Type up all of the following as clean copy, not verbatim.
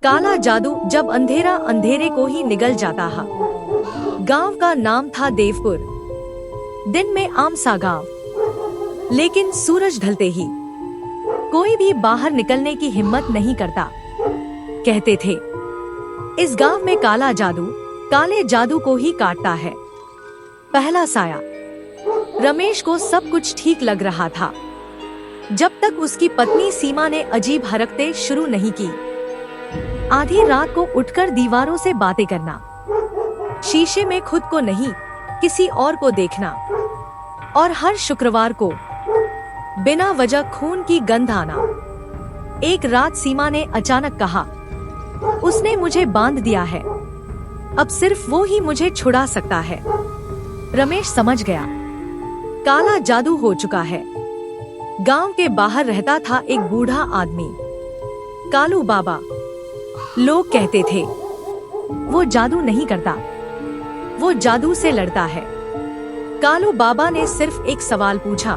काला जादू जब अंधेरा अंधेरे को ही निगल जाता है। गांव का नाम था देवपुर। दिन में आम सा गांव, लेकिन सूरज ढलते ही कोई भी बाहर निकलने की हिम्मत नहीं करता। कहते थे इस गांव में काला जादू काले जादू को ही काटता है। पहला साया। रमेश को सब कुछ ठीक लग रहा था, जब तक उसकी पत्नी सीमा ने अजीब हरकतें शुरू नहीं की। आधी रात को उठकर दीवारों से बातें करना, शीशे में खुद को नहीं किसी और को देखना, और हर शुक्रवार को बिना वजह खून की गंध आना। एक रात सीमा ने अचानक कहा, उसने मुझे बांध दिया है, अब सिर्फ वो ही मुझे छुड़ा सकता है। रमेश समझ गया, काला जादू हो चुका है। गांव के बाहर रहता था एक बूढ़ा आदमी, कालू बाबा। लोग कहते थे वो जादू नहीं करता, वो जादू से लड़ता है। कालू बाबा ने सिर्फ एक सवाल पूछा,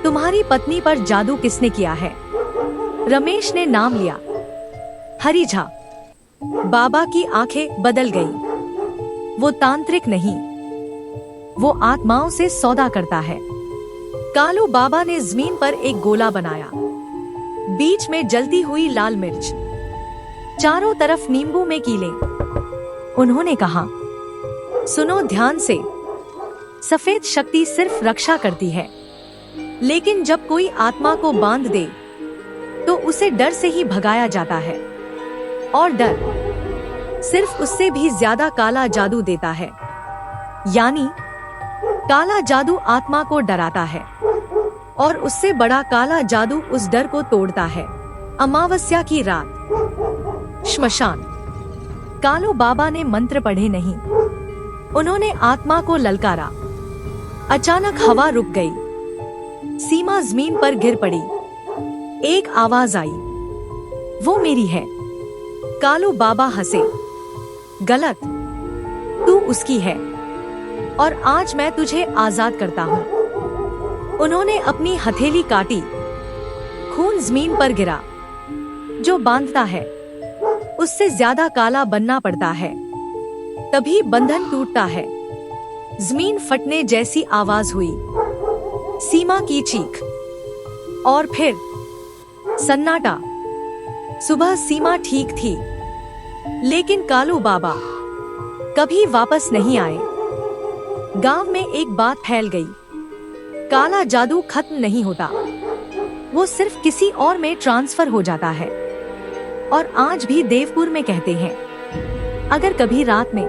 तुम्हारी पत्नी पर जादू किसने किया है? रमेश ने नाम लिया, हरी झा। बाबा की आंखें बदल गई। वो तांत्रिक नहीं, वो आत्माओं से सौदा करता है। कालू बाबा ने जमीन पर एक गोला बनाया, बीच में जलती हुई लाल मिर्च, चारों तरफ नींबू में कीले। उन्होंने कहा, सुनो ध्यान से, सफेद शक्ति सिर्फ रक्षा करती है, लेकिन जब कोई आत्मा को बांध दे तो उसे डर से ही भगाया जाता है, और डर सिर्फ उससे भी ज्यादा काला जादू देता है। यानी काला जादू आत्मा को डराता है, और उससे बड़ा काला जादू उस डर को तोड़ता है। अमावस्या की रात, श्मशान। कालू बाबा ने मंत्र पढ़े नहीं, उन्होंने आत्मा को ललकारा। अचानक हवा रुक गई, सीमा जमीन पर गिर पड़ी। एक आवाज आई, वो मेरी है। कालू बाबा हंसे, गलत, तू उसकी है, और आज मैं तुझे आजाद करता हूँ। उन्होंने अपनी हथेली काटी, खून जमीन पर गिरा। जो बांधता है उससे ज्यादा काला बनना पड़ता है, तभी बंधन टूटता है। जमीन फटने जैसी आवाज हुई, सीमा की चीख, और फिर सन्नाटा। सुबह सीमा ठीक थी, लेकिन कालू बाबा कभी वापस नहीं आए। गांव में एक बात फैल गई, काला जादू खत्म नहीं होता, वो सिर्फ किसी और में ट्रांसफर हो जाता है। और आज भी देवपुर में कहते हैं, अगर कभी रात में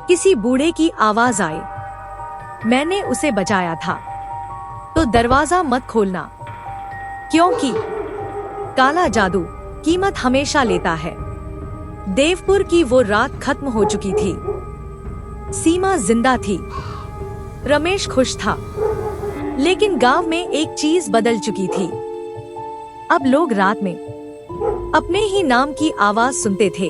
किसी बूढ़े की आवाज आए, मैंने उसे बचाया था, तो दरवाजा मत खोलना, क्योंकि काला जादू कीमत हमेशा लेता है। देवपुर की वो रात खत्म हो चुकी थी। सीमा जिंदा थी, रमेश खुश था, लेकिन गांव में एक चीज बदल चुकी थी। अब लोग रात में अपने ही नाम की आवाज सुनते थे।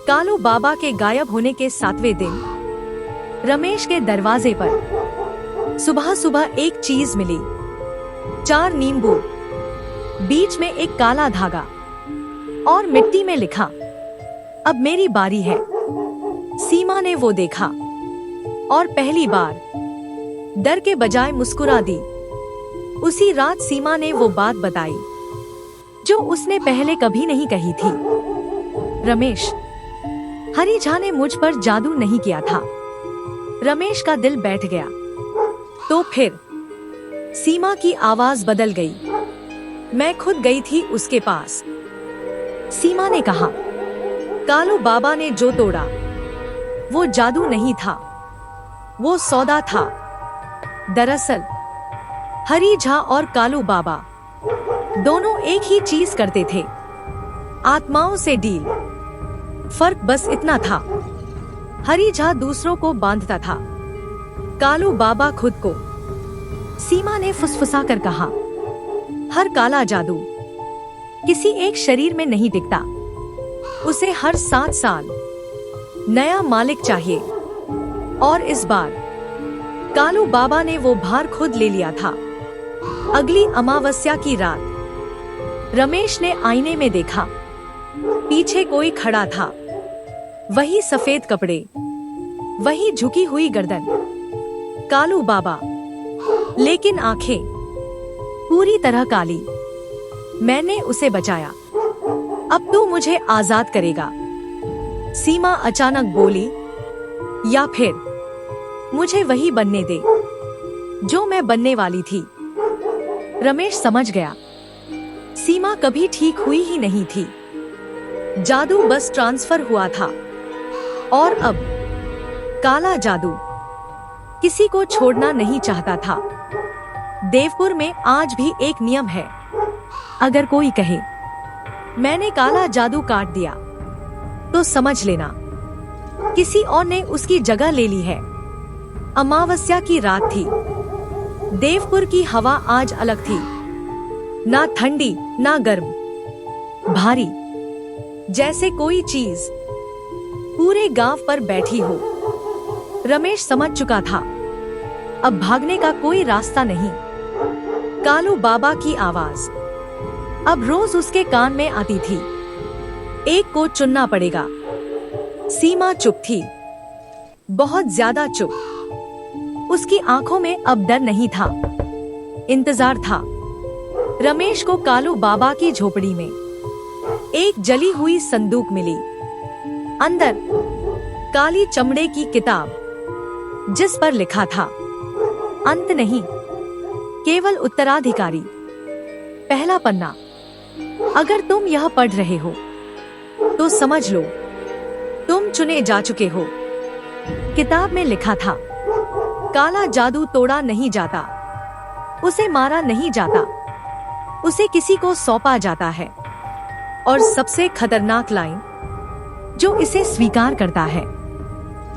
कालू बाबा के गायब होने के 7वें दिन रमेश के दरवाजे पर सुबह सुबह एक चीज मिली, 4 नींबू, बीच में एक काला धागा, और मिट्टी में लिखा, अब मेरी बारी है। सीमा ने वो देखा, और पहली बार डर के बजाय मुस्कुरा दी। उसी रात सीमा ने वो बात बताई जो उसने पहले कभी नहीं कही थी। रमेश, हरी झा ने मुझ पर जादू नहीं किया था। रमेश का दिल बैठ गया। तो फिर सीमा की आवाज बदल गई, मैं खुद गई थी उसके पास। सीमा ने कहा, कालू बाबा ने जो तोड़ा वो जादू नहीं था, वो सौदा था। दरअसल हरी झा और कालू बाबा दोनों एक ही चीज करते थे, आत्माओं से डील। फर्क बस इतना था, हरी झा दूसरों को बांधता था, कालू बाबा खुद को। सीमा ने फुसफुसा कर कहा, हर काला जादू किसी एक शरीर में नहीं टिकता, उसे हर 7 साल नया मालिक चाहिए। और इस बार कालू बाबा ने वो भार खुद ले लिया था। अगली अमावस्या की रात रमेश ने आईने में देखा, पीछे कोई खड़ा था। वही सफेद कपड़े, वही झुकी हुई गर्दन, कालू बाबा, लेकिन आंखें पूरी तरह काली। मैंने उसे बचाया, अब तू मुझे आजाद करेगा। सीमा अचानक बोली, या फिर मुझे वही बनने दे जो मैं बनने वाली थी। रमेश समझ गया, सीमा कभी ठीक हुई ही नहीं थी। जादू बस ट्रांसफर हुआ था, और अब काला जादू किसी को छोड़ना नहीं चाहता था। देवपुर में आज भी एक नियम है, अगर कोई कहे मैंने काला जादू काट दिया, तो समझ लेना किसी और ने उसकी जगह ले ली है। अमावस्या की रात थी। देवपुर की हवा आज अलग थी, ना ठंडी ना गर्म, भारी, जैसे कोई चीज पूरे गांव पर बैठी हो। रमेश समझ चुका था, अब भागने का कोई रास्ता नहीं। कालू बाबा की आवाज अब रोज उसके कान में आती थी, एक को चुनना पड़ेगा। सीमा चुप थी, बहुत ज्यादा चुप। उसकी आंखों में अब डर नहीं था, इंतजार था। रमेश को कालू बाबा की झोपड़ी में एक जली हुई संदूक मिली। अंदर काली चमड़े की किताब, जिस पर लिखा था अंत नहीं, केवल उत्तराधिकारी। पहला पन्ना। अगर तुम यह पढ़ रहे हो तो समझ लो तुम चुने जा चुके हो। किताब में लिखा था, काला जादू तोड़ा नहीं जाता, उसे मारा नहीं जाता, उसे किसी को सौंपा जाता है। और सबसे खतरनाक लाइन, जो इसे स्वीकार करता है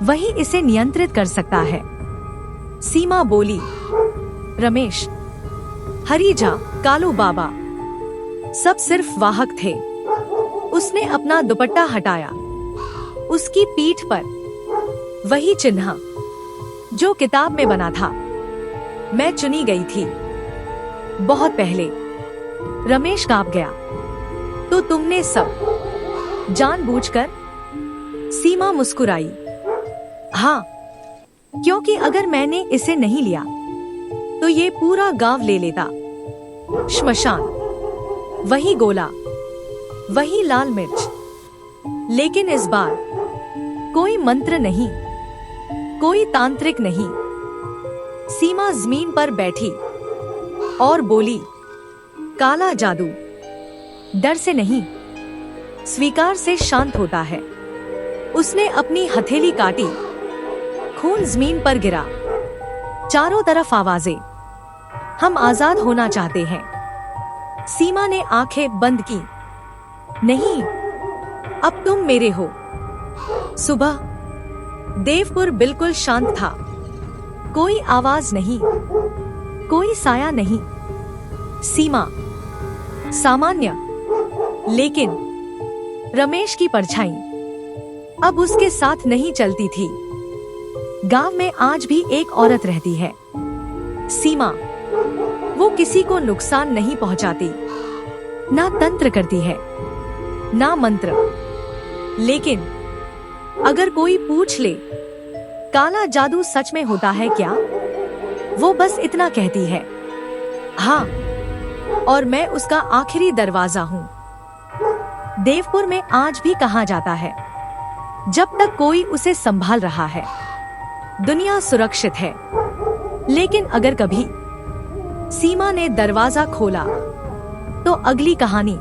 वही इसे नियंत्रित कर सकता है। सीमा बोली, रमेश, हरी जा। कालू बाबा सब सिर्फ वाहक थे। उसने अपना दुपट्टा हटाया। उसकी पीठ पर वही चिन्ह जो किताब में बना था। मैं चुनी गई थी बहुत पहले। रमेश कांप गया। तो तुमने सब जानबूझकर? सीमा मुस्कुराई, हाँ, क्योंकि अगर मैंने इसे नहीं लिया तो ये पूरा गांव ले लेता। श्मशान, वही गोला, वही लाल मिर्च। लेकिन इस बार कोई मंत्र नहीं, कोई तांत्रिक नहीं। सीमा जमीन पर बैठी और बोली, काला जादू डर से नहीं, स्वीकार से शांत होता है। उसने अपनी हथेली काटी, खून जमीन पर गिरा। चारों तरफ आवाजें, हम आजाद होना चाहते हैं। सीमा ने आंखें बंद की। नहीं, अब तुम मेरे हो। सुबह देवपुर बिल्कुल शांत था। कोई आवाज नहीं, कोई साया नहीं। सीमा सामान्य, लेकिन रमेश की परछाई अब उसके साथ नहीं चलती थी। गांव में आज भी एक औरत रहती है, सीमा। वो किसी को नुकसान नहीं पहुंचाती, ना तंत्र करती है, ना मंत्र। लेकिन अगर कोई पूछ ले, काला जादू सच में होता है क्या, वो बस इतना कहती है, हाँ, और मैं उसका आखिरी दरवाजा हूँ। देवपुर में आज भी कहा जाता है, जब तक कोई उसे संभाल रहा है दुनिया सुरक्षित है। लेकिन अगर कभी सीमा ने दरवाजा खोला तो अगली कहानी